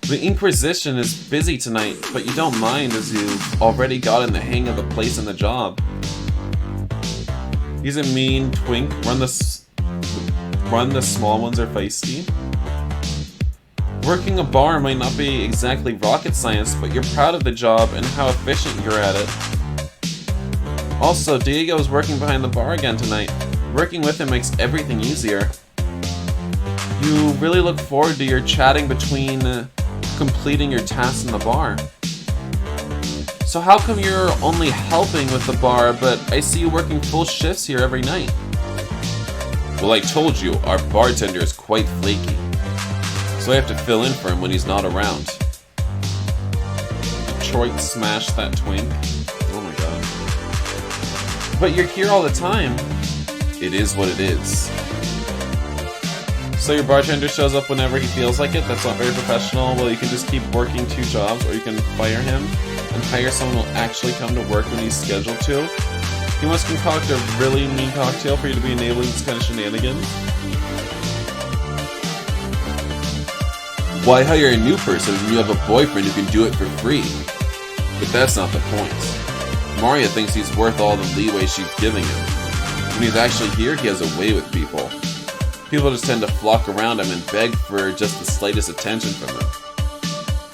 The Inquisition is busy tonight, but you don't mind as you've already gotten the hang of the place and the job. He's a mean twink. Run the small ones are feisty. Working a bar might not be exactly rocket science, but you're proud of the job and how efficient you're at it. Also, Diego is working behind the bar again tonight. Working with him makes everything easier. You really look forward to your chatting between completing your tasks in the bar. So how come you're only helping with the bar, but I see you working full shifts here every night? Well, I told you, our bartender is quite flaky. So I have to fill in for him when he's not around. Detroit smashed that twink. Oh my god. But you're here all the time. It is what it is. So your bartender shows up whenever he feels like it? That's not very professional. Well, you can just keep working 2 jobs, or you can fire him and hire someone who will actually come to work when he's scheduled to. He must concoct a really mean cocktail for you to be enabling this kind of shenanigans. Why hire a new person when you have a boyfriend who can do it for free? But that's not the point. Maria thinks he's worth all the leeway she's giving him. When he's actually here, he has a way with people. People just tend to flock around him and beg for just the slightest attention from him.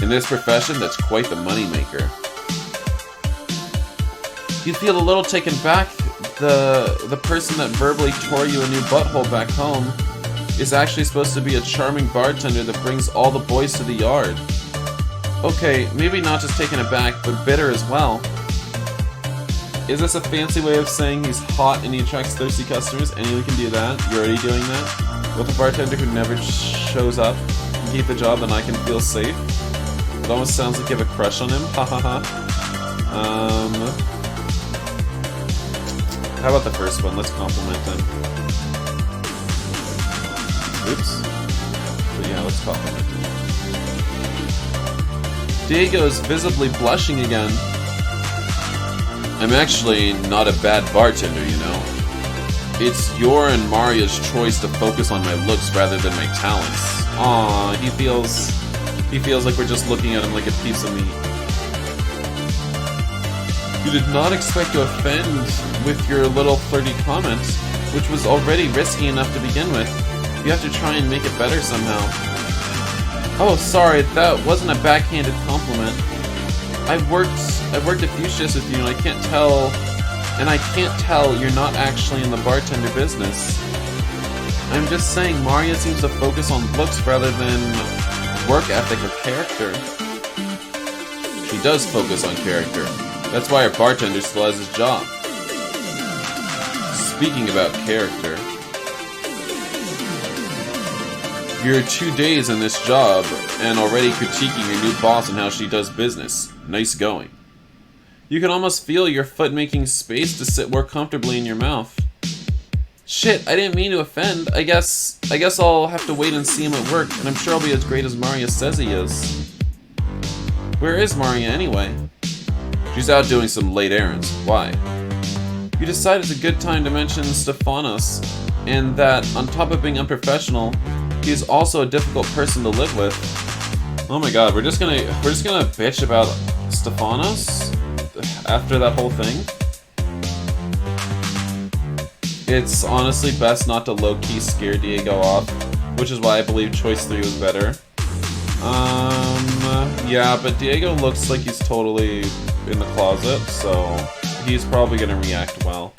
In this profession, that's quite the moneymaker. You feel a little taken back. The person that verbally tore you a new butthole back home is actually supposed to be a charming bartender that brings all the boys to the yard. Okay, maybe not just taken aback, but bitter as well. Is this a fancy way of saying he's hot and he attracts thirsty customers? Anyone can do that? You're already doing that? With a bartender who never shows up and keep the job, then I can feel safe? It almost sounds like you have a crush on him. Ha ha ha. How about the first one? Let's compliment him. Oops. But yeah, let's compliment him. Diego's visibly blushing again. I'm actually not a bad bartender, you know. It's your and Maria's choice to focus on my looks rather than my talents. Aww, he feels like we're just looking at him like a piece of meat. You did not expect to offend with your little flirty comment, which was already risky enough to begin with. You have to try and make it better somehow. Oh, sorry, that wasn't a backhanded compliment. I've worked a few shifts with you, and I can't tell you're not actually in the bartender business. I'm just saying Maria seems to focus on looks rather than work ethic or character. She does focus on character. That's why our bartender still has his job. Speaking about character, you're 2 days in this job and already critiquing your new boss on how she does business. Nice going. You can almost feel your foot making space to sit more comfortably in your mouth. Shit, I didn't mean to offend. I guess I'll have to wait and see him at work, and I'm sure I'll be as great as Maria says he is. Where is Maria anyway? She's out doing some late errands. Why? You decide it's a good time to mention Stefanos, and that on top of being unprofessional, he's also a difficult person to live with. Oh my god, we're just gonna bitch about Stefanos after that whole thing? It's honestly best not to low-key scare Diego off, which is why I believe choice 3 was better. Yeah, but Diego looks like he's totally in the closet, so he's probably gonna react well.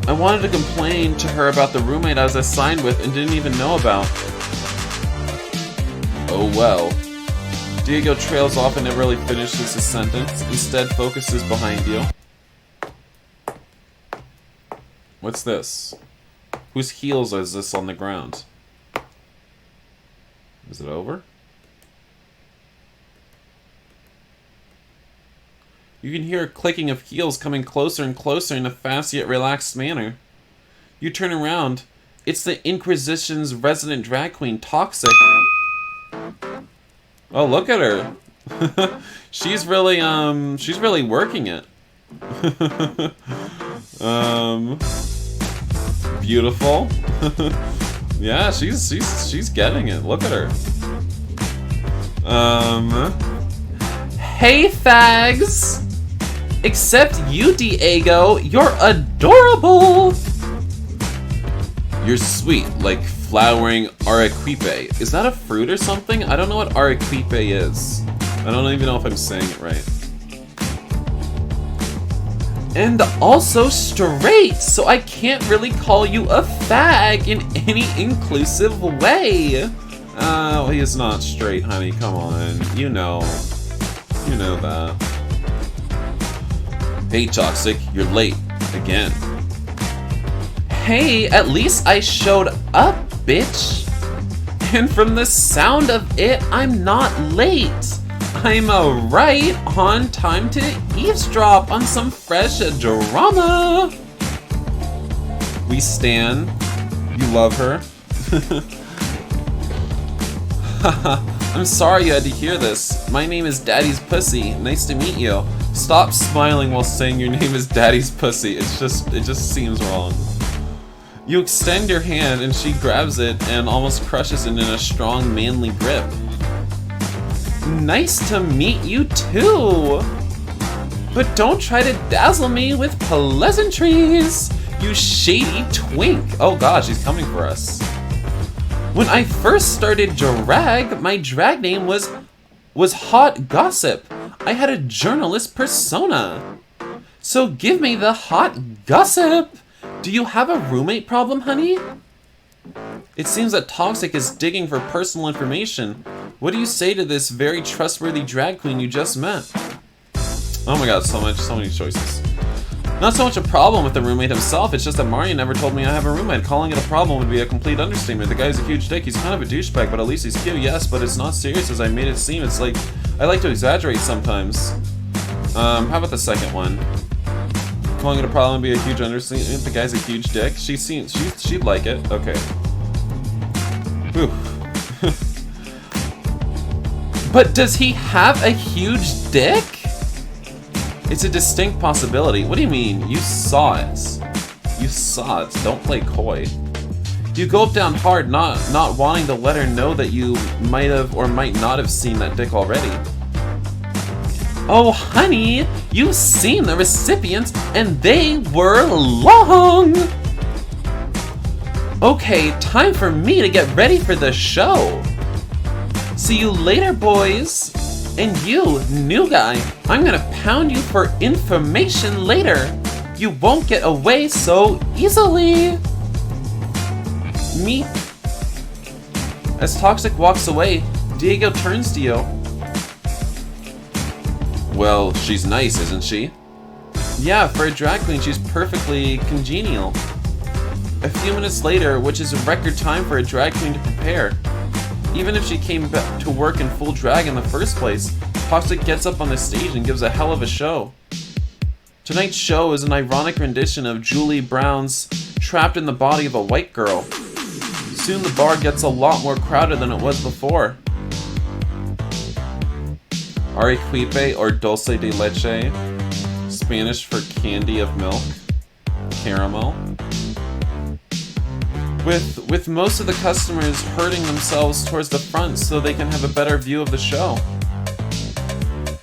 I wanted to complain to her about the roommate I was assigned with and didn't even know about. Oh well. Diego trails off and never really finishes his sentence, instead focuses behind you. What's this? Whose heels is this on the ground? Is it over? You can hear a clicking of heels coming closer and closer in a fast yet relaxed manner. You turn around. It's the Inquisition's resident drag queen, Toxic. Oh, look at her. she's really working it. Beautiful. Yeah, she's getting it. Look at her. Hey, fags! Except you, Diego. You're adorable! You're sweet, like flowering arequipe. Is that a fruit or something? I don't know what arequipe is. I don't even know if I'm saying it right. And also straight, so I can't really call you a fag in any inclusive way. Well, he is not straight, honey. Come on. You know that. Hey, Toxic, you're late. Again. Hey, at least I showed up, bitch. And from the sound of it, I'm not late. I'm right on time to eavesdrop on some fresh drama. We stan. You love her. I'm sorry you had to hear this. My name is Daddy's Pussy. Nice to meet you. Stop smiling while saying your name is Daddy's Pussy. It just seems wrong. You extend your hand and she grabs it and almost crushes it in a strong, manly grip. Nice to meet you too! But don't try to dazzle me with pleasantries, you shady twink. Oh god, she's coming for us. When I first started drag, my drag name was Hot Gossip. I had a journalist persona. So give me the hot gossip. Do you have a roommate problem, honey? It seems that Toxic is digging for personal information. What do you say to this very trustworthy drag queen you just met? Oh my god, so many choices. Not so much a problem with the roommate himself, it's just that Mario never told me I have a roommate. Calling it a problem would be a complete understatement. The guy's a huge dick, he's kind of a douchebag, but at least he's cute, yes, but it's not serious as I made it seem. It's like, I like to exaggerate sometimes. How about the second one? Calling it a problem would be a huge understatement. The guy's a huge dick. She'd like it. Okay. Whew. But does he have a huge dick? It's a distinct possibility. What do you mean? You saw it. You saw it. Don't play coy. You gulp down hard, not wanting to let her know that you might have or might not have seen that dick already. Oh, honey, you've seen the recipients, and they were long! Okay, time for me to get ready for the show. See you later, boys. And you, new guy, I'm gonna pound you for information later. You won't get away so easily. Me. As Toxic walks away, Diego turns to you. Well, she's nice, isn't she? Yeah, for a drag queen, she's perfectly congenial. A few minutes later, which is a record time for a drag queen to prepare. Even if she came back to work in full drag in the first place, Toxic gets up on the stage and gives a hell of a show. Tonight's show is an ironic rendition of Julie Brown's Trapped in the Body of a White Girl. Soon the bar gets a lot more crowded than it was before. Arequipe or dulce de leche, Spanish for candy of milk, caramel. With most of the customers herding themselves towards the front so they can have a better view of the show.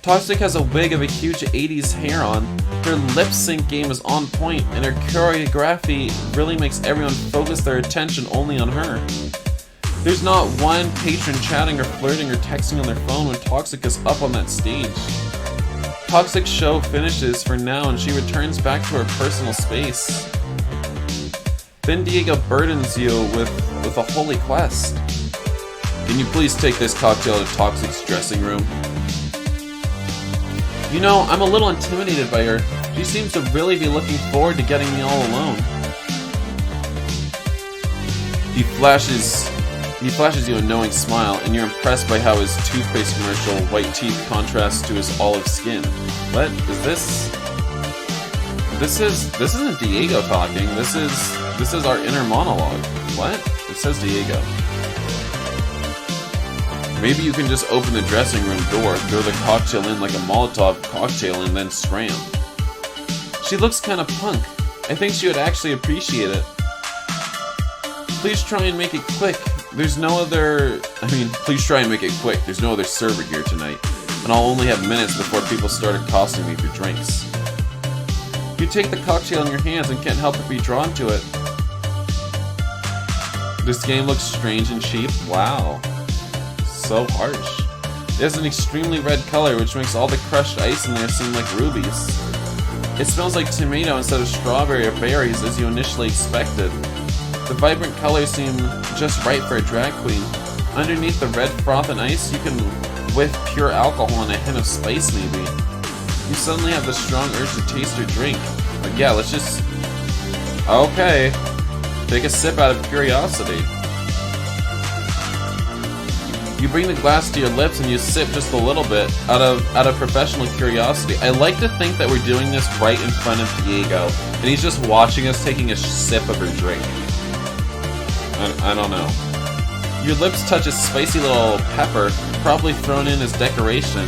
Toxic has a wig of a huge 80s hair on, her lip sync game is on point, and her choreography really makes everyone focus their attention only on her. There's not one patron chatting or flirting or texting on their phone when Toxic is up on that stage. Toxic's show finishes for now and she returns back to her personal space. Then Diego burdens you with a holy quest. Can you please take this cocktail to Toxic's dressing room? You know, I'm a little intimidated by her. She seems to really be looking forward to getting me all alone. He flashes you a knowing smile, and you're impressed by how his toothpaste commercial white teeth contrast to his olive skin. What is this? This isn't Diego talking. This is our inner monologue. What? It says Diego. Maybe you can just open the dressing room door, throw the cocktail in like a Molotov cocktail, and then scram. She looks kind of punk. I think she would actually appreciate it. Please try and make it quick. There's no other... please try and make it quick. There's no other server here tonight. And I'll only have minutes before people start accosting me for drinks. You take the cocktail in your hands and can't help but be drawn to it. This game looks strange and cheap. Wow. So harsh. It has an extremely red color, which makes all the crushed ice in there seem like rubies. It smells like tomato instead of strawberry or berries as you initially expected. The vibrant colors seem just right for a drag queen. Underneath the red froth and ice, you can whiff pure alcohol and a hint of spice maybe. You suddenly have the strong urge to taste or drink. But yeah, let's just... Okay. Take a sip out of curiosity. You bring the glass to your lips and you sip just a little bit out of professional curiosity. I like to think that we're doing this right in front of Diego, and he's just watching us taking a sip of her drink. I don't know. Your lips touch a spicy little pepper, probably thrown in as decoration.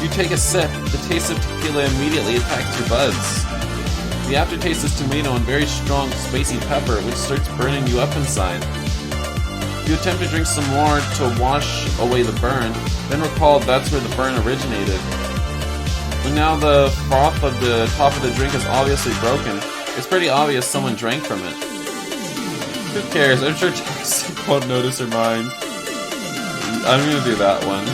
You take a sip. The taste of tequila immediately attacks your buds. The aftertaste is tomato and very strong spicy pepper, which starts burning you up inside. You attempt to drink some more to wash away the burn, then recall that's where the burn originated. And now the froth of the top of the drink is obviously broken. It's pretty obvious someone drank from it. Who cares? I'm sure Toxic won't notice or mind. I'm gonna do that one.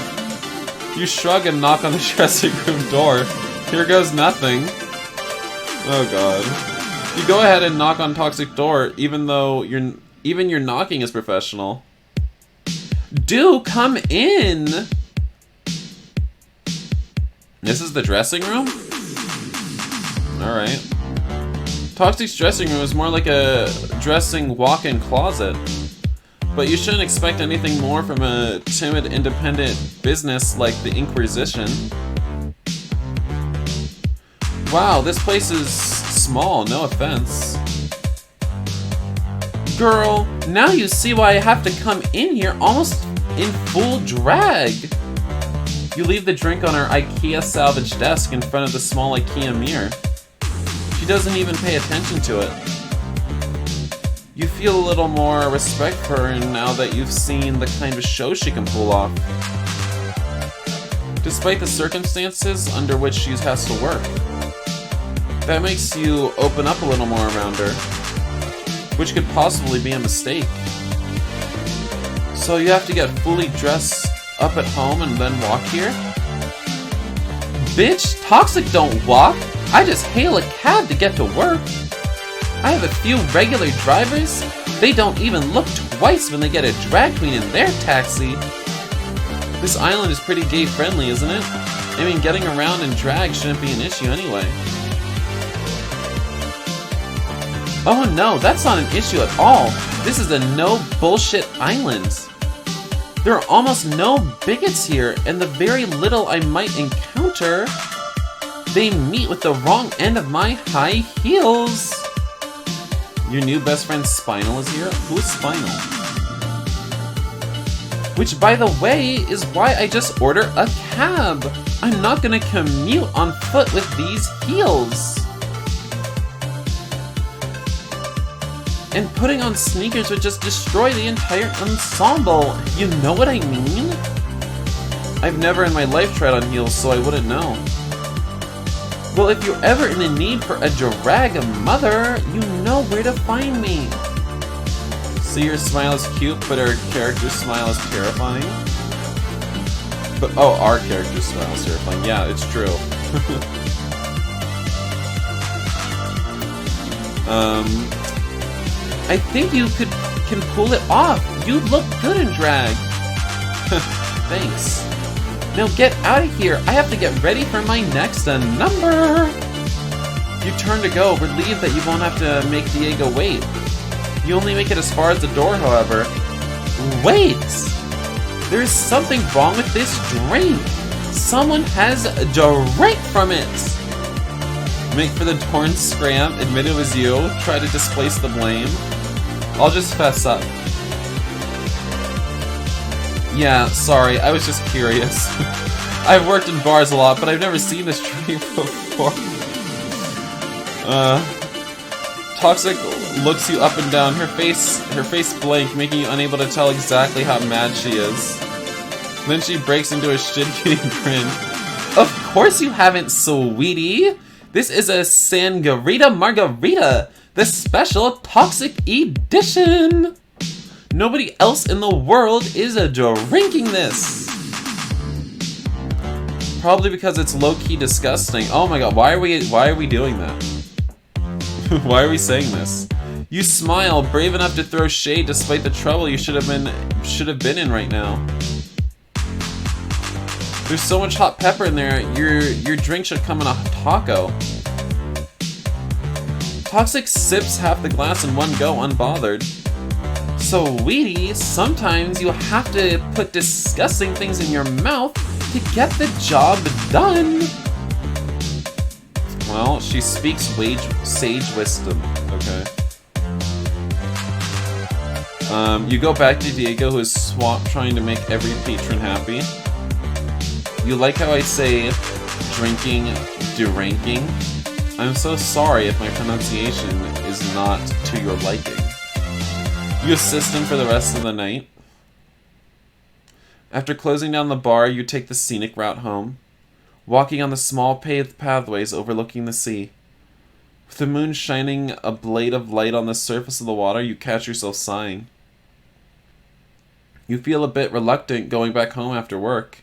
You shrug and knock on the dressing room door. Here goes nothing. Oh god. You go ahead and knock on Toxic's door, even though even your knocking is professional. Do come in! This is the dressing room? Alright. Toxic's dressing room is more like a dressing walk-in closet. But you shouldn't expect anything more from a timid, independent business like the Inquisition. Wow, this place is small, no offense. Girl, now you see why I have to come in here almost in full drag. You leave the drink on her IKEA salvage desk in front of the small IKEA mirror. She doesn't even pay attention to it. You feel a little more respect for her now that you've seen the kind of show she can pull off. Despite the circumstances under which she has to work. That makes you open up a little more around her, which could possibly be a mistake. So you have to get fully dressed up at home and then walk here? Bitch, Toxic don't walk! I just hail a cab to get to work! I have a few regular drivers. They don't even look twice when they get a drag queen in their taxi. This island is pretty gay friendly, isn't it? I mean, getting around in drag shouldn't be an issue anyway. Oh no, that's not an issue at all. This is a no bullshit island. There are almost no bigots here, and the very little I might encounter, they meet with the wrong end of my high heels. Your new best friend Spinal is here? Who is Spinal? Which, by the way, is why I just order a cab. I'm not gonna commute on foot with these heels. And putting on sneakers would just destroy the entire ensemble. You know what I mean? I've never in my life tried on heels, so I wouldn't know. Well, if you're ever in the need for a drag mother, you know where to find me. See, her smile is cute, but her character's smile is terrifying. But, oh, our character's smile is terrifying. Yeah, it's true. I think you can pull it off. You look good in drag. Thanks. Now get out of here. I have to get ready for my next number. You turn to go, relieved that you won't have to make Diego wait. You only make it as far as the door, however. Wait! There's something wrong with this drink. Someone has drank from it. Make for the door and scram, admit it was you, try to displace the blame. I'll just fess up. Yeah, sorry, I was just curious. I've worked in bars a lot, but I've never seen this drink before. Toxic looks you up and down, her face blank, making you unable to tell exactly how mad she is. Then she breaks into a shit-eating grin. Of course you haven't, sweetie! This is a Sangria Margarita, the special Toxic edition! Nobody else in the world is drinking this! Probably because it's low-key disgusting. Oh my god, why are we doing that? Why are we saying this? You smile, brave enough to throw shade despite the trouble you should have been in right now. There's so much hot pepper in there, your drink should come in a taco. Toxic sips half the glass in one go, unbothered. Sweetie, sometimes you have to put disgusting things in your mouth to get the job done. Well, she speaks sage wisdom, okay. You go back to Diego, who is trying to make every patron happy. You like how I say drinking, deranking? I'm so sorry if my pronunciation is not to your liking. You assist him for the rest of the night. After closing down the bar, you take the scenic route home, walking on the small paved pathways overlooking the sea. With the moon shining a blade of light on the surface of the water, you catch yourself sighing. You feel a bit reluctant going back home after work.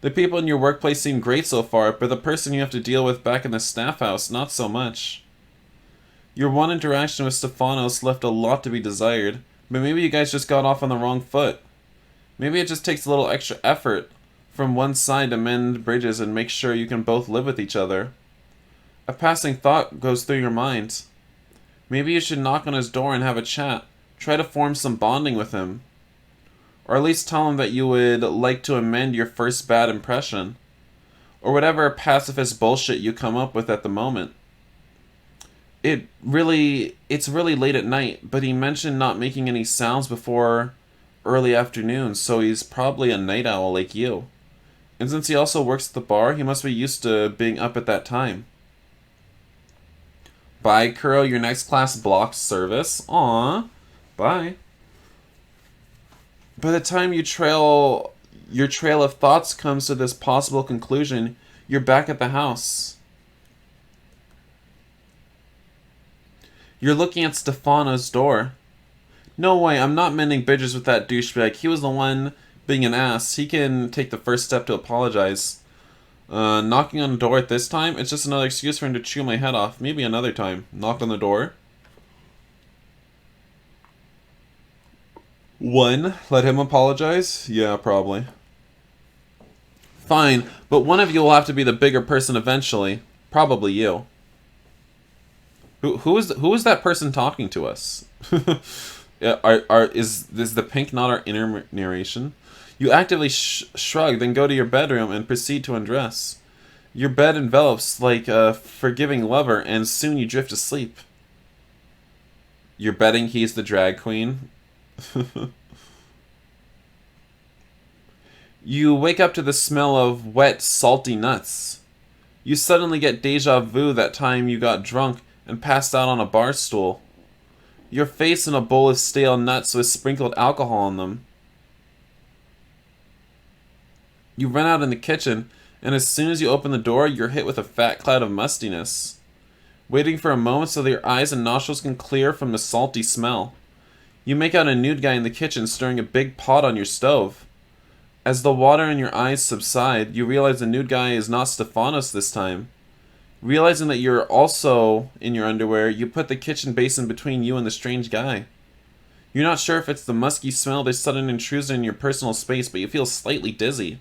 The people in your workplace seem great so far, but the person you have to deal with back in the staff house, not so much. Your one interaction with Stefanos left a lot to be desired, but maybe you guys just got off on the wrong foot. Maybe it just takes a little extra effort from one side to mend bridges and make sure you can both live with each other. A passing thought goes through your mind. Maybe you should knock on his door and have a chat. Try to form some bonding with him. Or at least tell him that you would like to amend your first bad impression. Or whatever pacifist bullshit you come up with at the moment. It's really late at night, but he mentioned not making any sounds before early afternoon, so he's probably a night owl like you. And since he also works at the bar, he must be used to being up at that time. Bye, Kuro, your next class blocks service. Aww. Bye. By the time your trail of thoughts comes to this possible conclusion, you're back at the house. You're looking at Stefano's door. No way, I'm not mending bridges with that douchebag. He was the one being an ass. He can take the first step to apologize. Knocking on the door at this time? It's just another excuse for him to chew my head off. Maybe another time. Knock on the door. 1. Let him apologize? Yeah, probably. Fine, but one of you will have to be the bigger person eventually. Probably you. Who is that person talking to us? Is the pink not our inner narration? You actively shrug, then go to your bedroom and proceed to undress. Your bed envelops like a forgiving lover, and soon you drift asleep. You're betting he's the drag queen? You wake up to the smell of wet, salty nuts. You suddenly get deja vu that time you got drunk and passed out on a bar stool. Your face in a bowl of stale nuts with sprinkled alcohol on them. You run out in the kitchen, and as soon as you open the door, you're hit with a fat cloud of mustiness. Waiting for a moment so that your eyes and nostrils can clear from the salty smell. You make out a nude guy in the kitchen stirring a big pot on your stove. As the water in your eyes subside, you realize the nude guy is not Stefanos this time. Realizing that you're also in your underwear, you put the kitchen basin between you and the strange guy. You're not sure if it's the musky smell of this sudden intrusion in your personal space, but you feel slightly dizzy.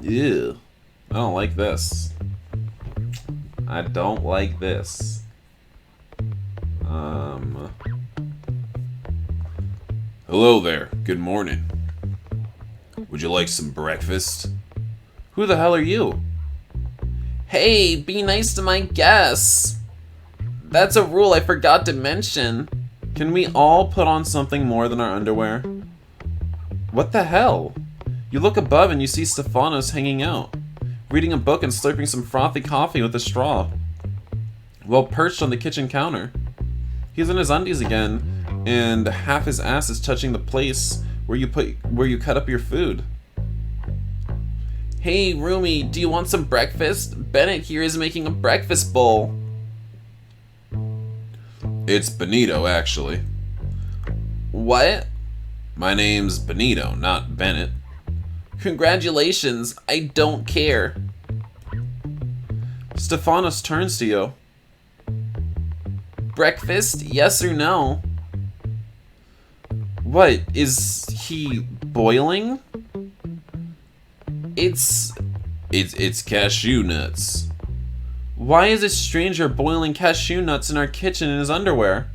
Ew. I don't like this. I don't like this. Hello there. Good morning. Would you like some breakfast? Who the hell are you? Hey, be nice to my guests. That's a rule I forgot to mention. Can we all put on something more than our underwear? What the hell? You look above and you see Stefanos hanging out, reading a book and slurping some frothy coffee with a straw. Well, perched on the kitchen counter. He's in his undies again, and half his ass is touching the place where you cut up your food. Hey, Rumi, do you want some breakfast? Bennett here is making a breakfast bowl. It's Benito, actually. What? My name's Benito, not Bennett. Congratulations, I don't care. Stefanos turns to you. Breakfast, yes or no? What, is he boiling? It's cashew nuts. Why is a stranger boiling cashew nuts in our kitchen in his underwear?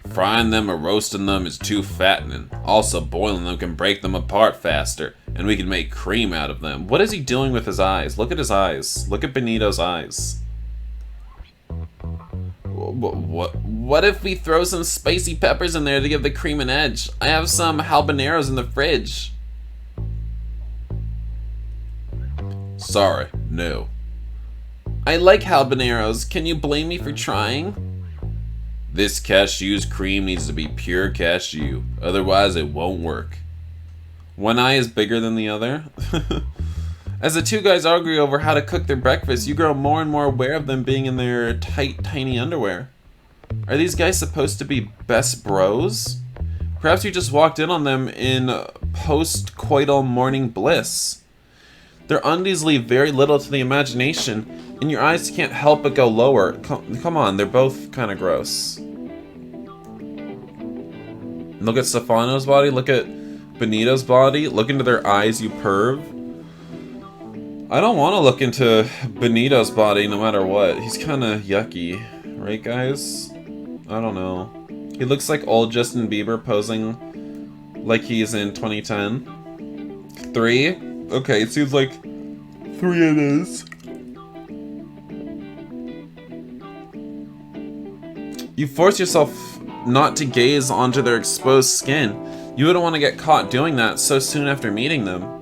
Frying them or roasting them is too fattening. Also, boiling them can break them apart faster, and we can make cream out of them. What is he doing with his eyes? Look at his eyes. Look at Benito's eyes. What if we throw some spicy peppers in there to give the cream an edge? I have some habaneros in the fridge. Sorry, no. I like habaneros. Can you blame me for trying? This cashew's cream needs to be pure cashew, otherwise it won't work. One eye is bigger than the other. As the two guys argue over how to cook their breakfast, you grow more and more aware of them being in their tight, tiny underwear. Are these guys supposed to be best bros? Perhaps you just walked in on them in post-coital morning bliss. Their undies leave very little to the imagination, and your eyes can't help but go lower. Come on, they're both kind of gross. Look at Stefano's body, look at Benito's body, look into their eyes, you perv. I don't want to look into Benito's body no matter what. He's kind of yucky, right guys? I don't know. He looks like old Justin Bieber posing like he's in 2010. 3? Okay, it seems like 3 it is. You force yourself not to gaze onto their exposed skin. You wouldn't want to get caught doing that so soon after meeting them.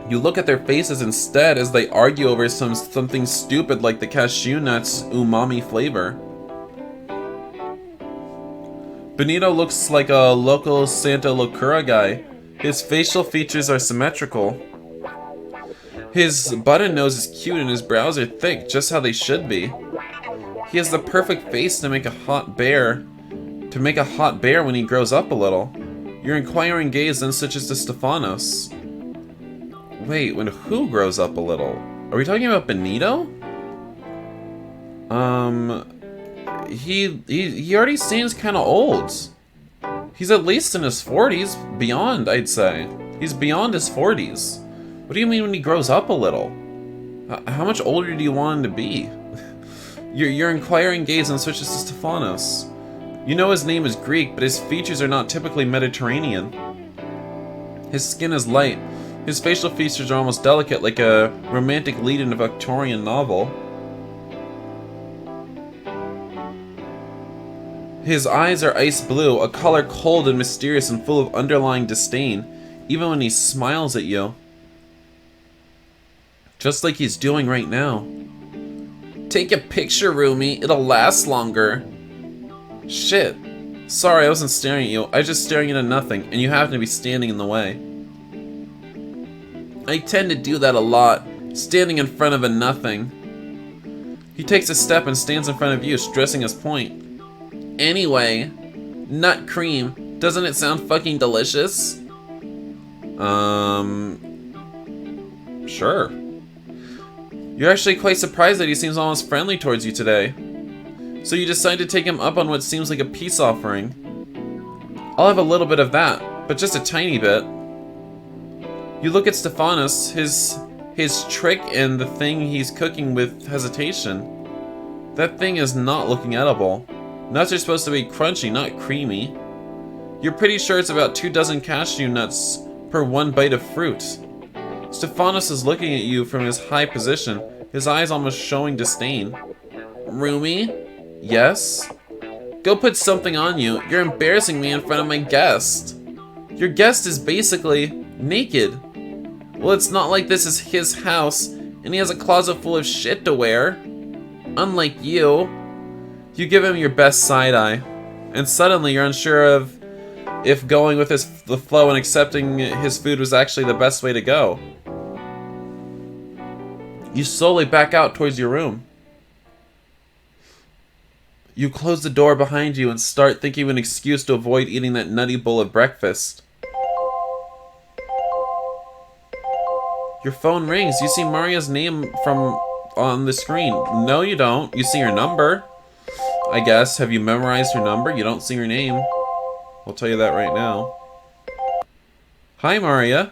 You look at their faces instead as they argue over something stupid like the cashew nuts' umami flavor. Benito looks like a local Santa Locura guy. His facial features are symmetrical. His button nose is cute and his brows are thick, just how they should be. He has the perfect face to make a hot bear when he grows up a little. Your inquiring gaze then switches to Stefanos. Wait, when who grows up a little? Are we talking about Benito? He already seems kind of old. He's at least in his 40s, beyond, I'd say. He's beyond his 40s. What do you mean when he grows up a little? How much older do you want him to be? Your inquiring gaze and switches to Stefanos. You know his name is Greek, but his features are not typically Mediterranean. His skin is light. His facial features are almost delicate, like a romantic lead in a Victorian novel. His eyes are ice blue, a color cold and mysterious and full of underlying disdain, even when he smiles at you. Just like he's doing right now. Take a picture, Rumi. It'll last longer. Shit. Sorry, I wasn't staring at you. I was just staring into nothing, and you happen to be standing in the way. I tend to do that a lot, standing in front of a nothing. He takes a step and stands in front of you, stressing his point. Anyway, nut cream. Doesn't it sound fucking delicious? Sure. You're actually quite surprised that he seems almost friendly towards you today. So you decide to take him up on what seems like a peace offering. I'll have a little bit of that, but just a tiny bit. You look at Stefanos, his trick and the thing he's cooking with hesitation. That thing is not looking edible. Nuts are supposed to be crunchy, not creamy. You're pretty sure it's about 24 cashew nuts per one bite of fruit. Stefanos is looking at you from his high position, his eyes almost showing disdain. Rumi? Yes? Go put something on you. You're embarrassing me in front of my guest. Your guest is basically naked. Well, it's not like this is his house and he has a closet full of shit to wear. Unlike you. You give him your best side-eye, and suddenly you're unsure of if going with the flow and accepting his food was actually the best way to go. You slowly back out towards your room. You close the door behind you and start thinking of an excuse to avoid eating that nutty bowl of breakfast. Your phone rings. You see Maria's name on the screen. No, you don't. You see her number. I guess. Have you memorized her number? You don't see her name. I'll tell you that right now. Hi, Maria.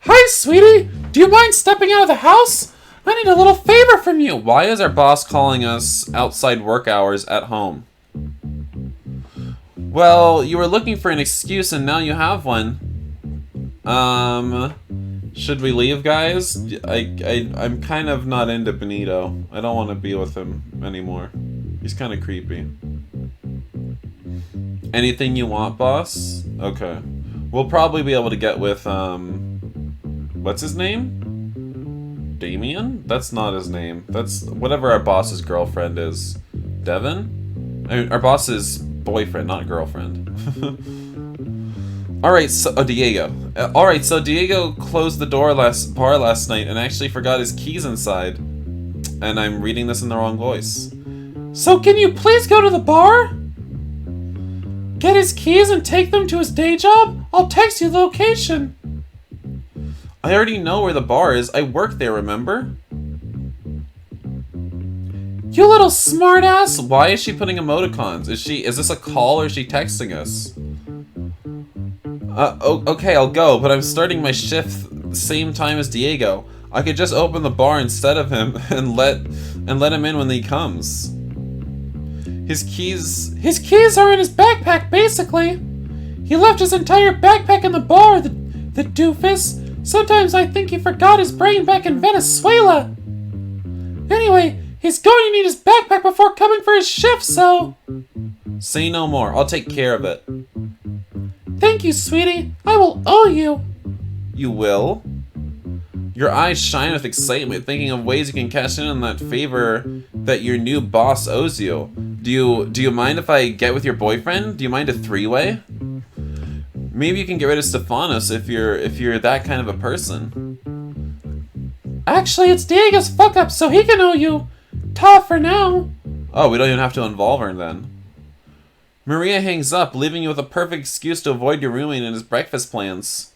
Hi, sweetie. Do you mind stepping out of the house? I need a little favor from you. Why is our boss calling us outside work hours at home? Well, you were looking for an excuse and now you have one. Should we leave, guys? I'm kind of not into Benito. I don't want to be with him anymore. He's kind of creepy. Anything you want, boss? Okay. We'll probably be able to get with, what's his name? Damien? That's not his name. That's whatever our boss's girlfriend is. Devin? I mean, our boss's boyfriend, not girlfriend. Alright, so Diego. Alright, so Diego closed the bar last night and actually forgot his keys inside. And I'm reading this in the wrong voice. So can you please go to the bar? Get his keys and take them to his day job? I'll text you the location. I already know where the bar is. I work there, remember? You little smartass! Why is she putting emoticons? Is this a call or is she texting us? Okay, I'll go, but I'm starting my shift the same time as Diego. I could just open the bar instead of him and let him in when he comes. His keys are in his backpack, basically. He left his entire backpack in the bar, the doofus. Sometimes I think he forgot his brain back in Venezuela. Anyway, he's going to need his backpack before coming for his shift, so... Say no more. I'll take care of it. Thank you, sweetie. I will owe you. You will? Your eyes shine with excitement, thinking of ways you can cash in on that favor that your new boss owes you. Do you mind if I get with your boyfriend? Do you mind a three-way? Maybe you can get rid of Stefanos if you're that kind of a person. Actually, it's Diego's fuck-up, so he can owe you. Ta for now. Oh, we don't even have to involve her then. Maria hangs up, leaving you with a perfect excuse to avoid your roommate and his breakfast plans.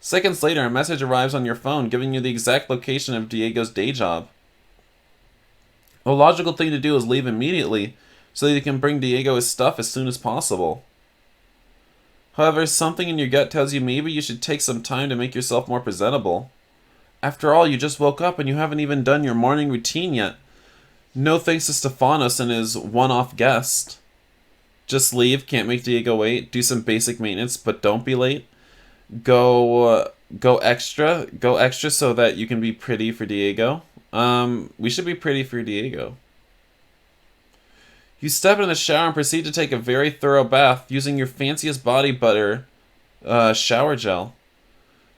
Seconds later, a message arrives on your phone giving you the exact location of Diego's day job. The logical thing to do is leave immediately, so that you can bring Diego his stuff as soon as possible. However, something in your gut tells you maybe you should take some time to make yourself more presentable. After all, you just woke up and you haven't even done your morning routine yet. No thanks to Stefanos and his one-off guest. Just leave, can't make Diego wait, do some basic maintenance, but don't be late. Go extra so that you can be pretty for Diego. We should be pretty for Diego. You step in the shower and proceed to take a very thorough bath using your fanciest body butter shower gel.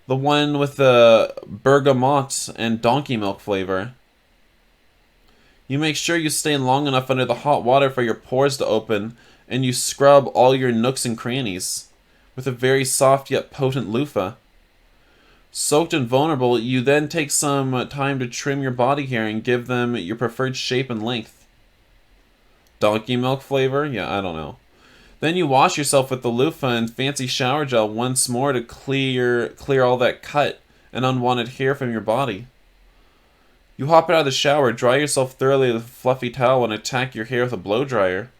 The one with the bergamot and donkey milk flavor. You make sure you stay long enough under the hot water for your pores to open, and you scrub all your nooks and crannies with a very soft yet potent loofah. Soaked and vulnerable, you then take some time to trim your body hair and give them your preferred shape and length. Donkey milk flavor? Yeah, I don't know. Then you wash yourself with the loofah and fancy shower gel once more to clear all that cut and unwanted hair from your body. You hop out of the shower, dry yourself thoroughly with a fluffy towel, and attack your hair with a blow dryer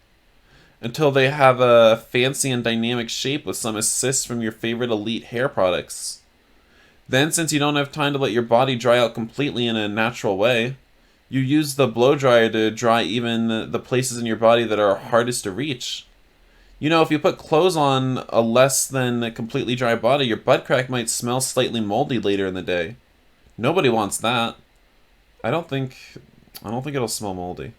until they have a fancy and dynamic shape with some assist from your favorite elite hair products. Then, since you don't have time to let your body dry out completely in a natural way, you use the blow dryer to dry even the places in your body that are hardest to reach. You know, if you put clothes on a less than completely dry body, your butt crack might smell slightly moldy later in the day. Nobody wants that. I don't think it'll smell moldy.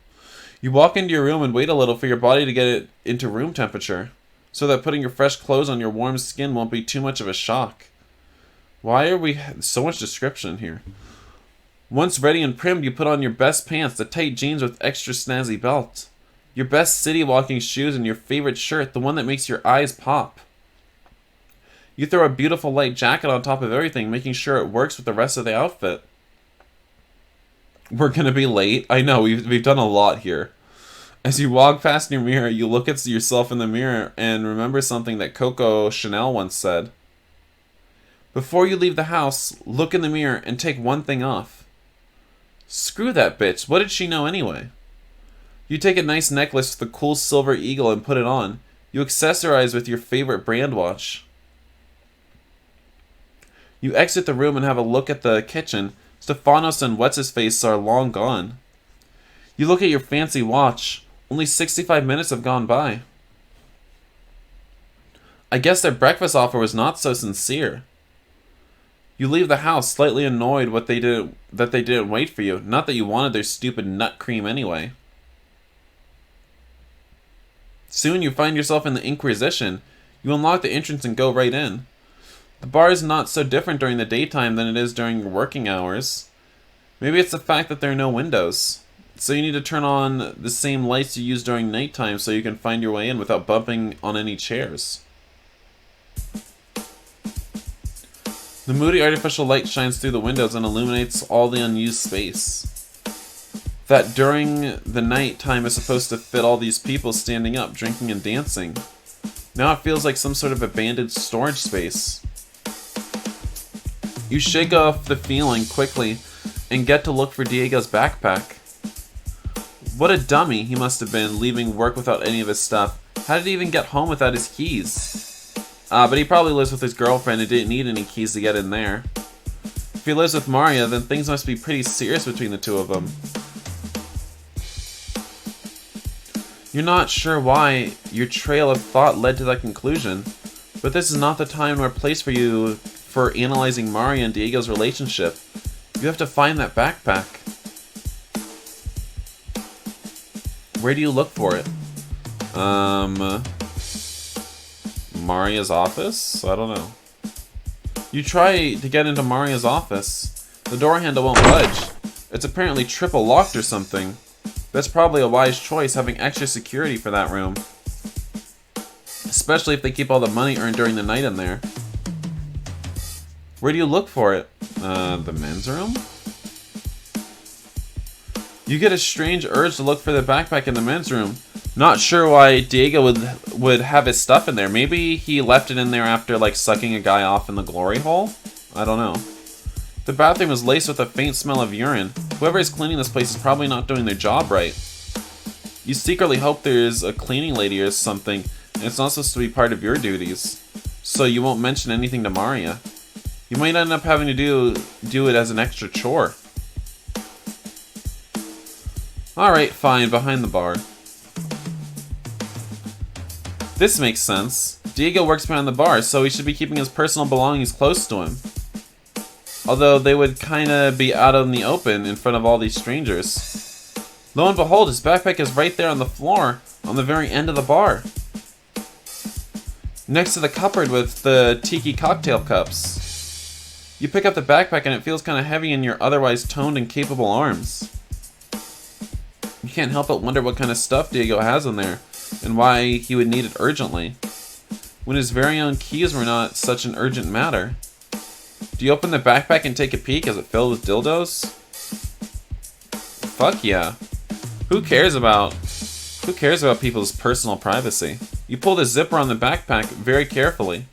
You walk into your room and wait a little for your body to get it into room temperature, so that putting your fresh clothes on your warm skin won't be too much of a shock. Why are we so much description here? Once ready and primed, you put on your best pants, the tight jeans with extra snazzy belt, your best city walking shoes, and your favorite shirt, the one that makes your eyes pop. You throw a beautiful light jacket on top of everything, making sure it works with the rest of the outfit. We're gonna be late. I know, we've done a lot here. As you walk past your mirror, you look at yourself in the mirror and remember something that Coco Chanel once said. Before you leave the house, look in the mirror and take one thing off. Screw that bitch. What did she know anyway? You take a nice necklace with a cool silver eagle and put it on. You accessorize with your favorite brand watch. You exit the room and have a look at the kitchen. Stefanos and What's-His-Face are long gone. You look at your fancy watch. Only 65 minutes have gone by. I guess their breakfast offer was not so sincere. You leave the house slightly annoyed that they didn't wait for you. Not that you wanted their stupid nut cream anyway. Soon you find yourself in the Inquisition. You unlock the entrance and go right in. The bar is not so different during the daytime than it is during your working hours. Maybe it's the fact that there are no windows. So you need to turn on the same lights you use during nighttime so you can find your way in without bumping on any chairs. The moody artificial light shines through the windows and illuminates all the unused space. That during the night time is supposed to fit all these people standing up, drinking and dancing. Now it feels like some sort of abandoned storage space. You shake off the feeling quickly and get to look for Diego's backpack. What a dummy he must have been, leaving work without any of his stuff. How did he even get home without his keys? But he probably lives with his girlfriend and didn't need any keys to get in there. If he lives with Maria, then things must be pretty serious between the two of them. You're not sure why your trail of thought led to that conclusion, but this is not the time or place for you for analyzing Maria and Diego's relationship. You have to find that backpack. Where do you look for it? Maria's office? I don't know. You try to get into Maria's office. The door handle won't budge. It's apparently triple locked or something. That's probably a wise choice, having extra security for that room. Especially if they keep all the money earned during the night in there. Where do you look for it? The men's room? You get a strange urge to look for the backpack in the men's room. Not sure why Diego would have his stuff in there. Maybe he left it in there after like sucking a guy off in the glory hole? I don't know. The bathroom is laced with a faint smell of urine. Whoever is cleaning this place is probably not doing their job right. You secretly hope there's a cleaning lady or something, and it's not supposed to be part of your duties. So you won't mention anything to Maria. You might end up having to do it as an extra chore. Alright, fine, behind the bar. This makes sense. Diego works behind the bar, so he should be keeping his personal belongings close to him. Although they would kinda be out in the open in front of all these strangers. Lo and behold, his backpack is right there on the floor, on the very end of the bar. Next to the cupboard with the tiki cocktail cups. You pick up the backpack and it feels kinda heavy in your otherwise toned and capable arms. You can't help but wonder what kind of stuff Diego has in there, and why he would need it urgently, when his very own keys were not such an urgent matter. Do you open the backpack and take a peek? Is it filled with dildos? Fuck yeah. Who cares about people's personal privacy? You pull the zipper on the backpack very carefully.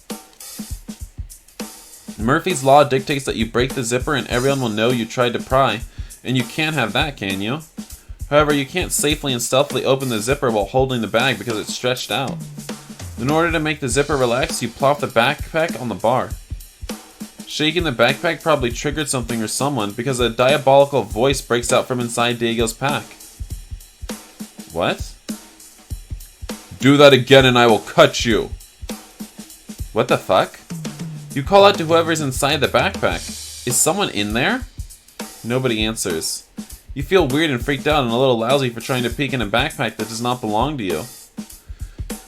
Murphy's Law dictates that you break the zipper and everyone will know you tried to pry, and you can't have that, can you? However, you can't safely and stealthily open the zipper while holding the bag because it's stretched out. In order to make the zipper relax, you plop the backpack on the bar. Shaking the backpack probably triggered something or someone because a diabolical voice breaks out from inside Diego's pack. What? Do that again and I will cut you. What the fuck? You call out to whoever's inside the backpack. Is someone in there? Nobody answers. You feel weird and freaked out and a little lousy for trying to peek in a backpack that does not belong to you.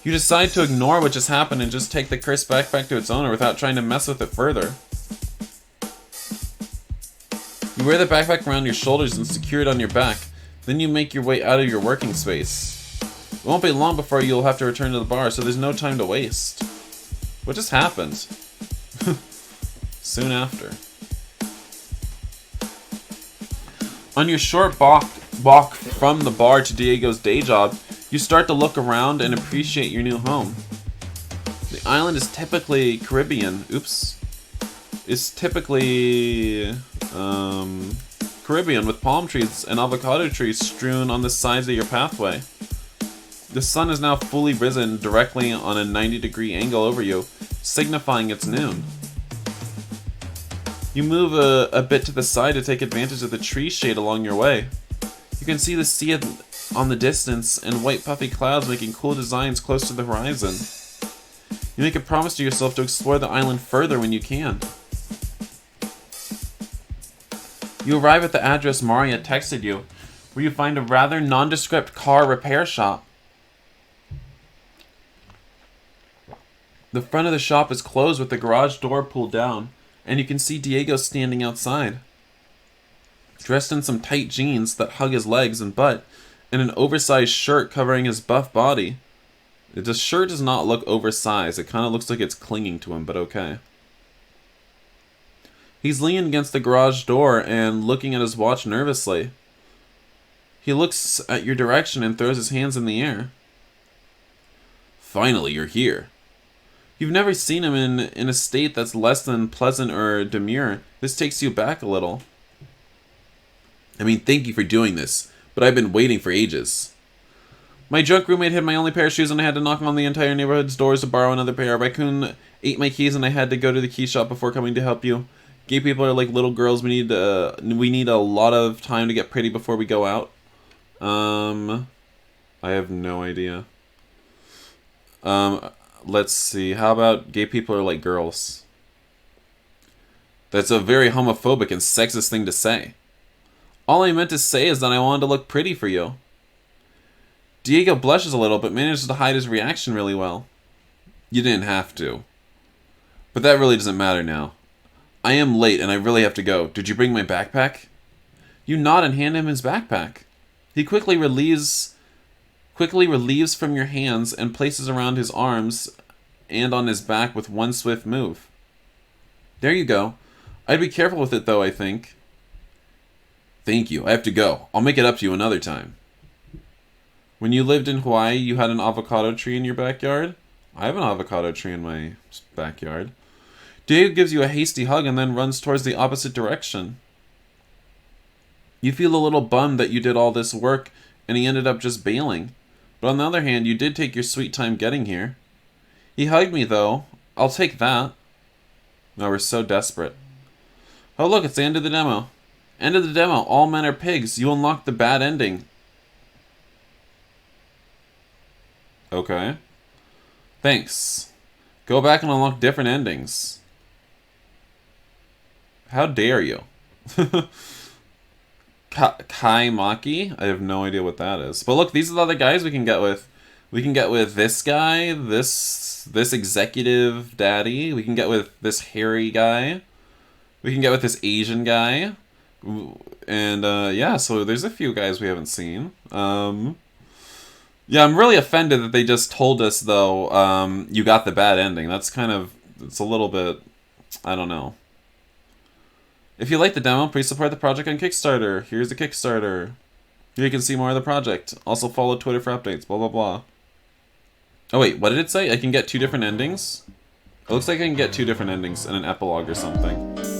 You decide to ignore what just happened and just take the cursed backpack to its owner without trying to mess with it further. You You wear the backpack around your shoulders and secure it on your back. Then you make your way out of your working space. It won't be long before you'll have to return to the bar, so there's no time to waste. What just happened? Soon after. On your short walk from the bar to Diego's day job, you start to look around and appreciate your new home. The island is typically Caribbean. Oops. It's typically Caribbean with palm trees and avocado trees strewn on the sides of your pathway. The sun is now fully risen directly on a 90-degree angle over you, signifying it's noon. You move a bit to the side to take advantage of the tree shade along your way. You can see the sea on the distance and white puffy clouds making cool designs close to the horizon. You make a promise to yourself to explore the island further when you can. You arrive at the address Maria texted you, where you find a rather nondescript car repair shop. The front of the shop is closed with the garage door pulled down, and you can see Diego standing outside. Dressed in some tight jeans that hug his legs and butt, and an oversized shirt covering his buff body. The shirt does not look oversized, it kind of looks like it's clinging to him, but okay. He's leaning against the garage door and looking at his watch nervously. He looks at your direction and throws his hands in the air. Finally, you're here. You've never seen him in a state that's less than pleasant or demure. This takes you back a little. I mean, thank you for doing this, but I've been waiting for ages. My drunk roommate hid my only pair of shoes and I had to knock on the entire neighborhood's doors to borrow another pair. Raccoon ate my keys and I had to go to the key shop before coming to help you. Gay people are like little girls. We need a lot of time to get pretty before we go out. I have no idea. Let's see. How about gay people are like girls? That's a very homophobic and sexist thing to say. All I meant to say is that I wanted to look pretty for you. Diego blushes a little, but manages to hide his reaction really well. You didn't have to. But that really doesn't matter now. I am late and I really have to go. Did you bring my backpack? You nod and hand him his backpack. He quickly relieves from your hands and places around his arms and on his back with one swift move. There you go. I'd be careful with it though, I think. Thank you. I have to go. I'll make it up to you another time. When you lived in Hawaii, you had an avocado tree in your backyard? I have an avocado tree in my backyard. Diego gives you a hasty hug and then runs towards the opposite direction. You feel a little bummed that you did all this work and he ended up just bailing. But on the other hand, you did take your sweet time getting here. He hugged me though. I'll take that. No, we're so desperate. Oh look, it's the end of the demo. End of the demo. All men are pigs. You unlock the bad ending. Okay. Thanks. Go back and unlock different endings. How dare you? Kai Maki? I have no idea what that is. But look, these are the other guys we can get with. We can get with this guy, this executive daddy. We can get with this hairy guy. We can get with this Asian guy. And yeah, so there's a few guys we haven't seen. Yeah, I'm really offended that they just told us, though, you got the bad ending. That's kind of, it's a little bit, I don't know. If you like the demo, please support the project on Kickstarter. Here's the Kickstarter. Here you can see more of the project. Also follow Twitter for updates, blah, blah, blah. Oh, wait, what did it say? I can get 2 different endings? It looks like I can get 2 different endings and an epilogue or something.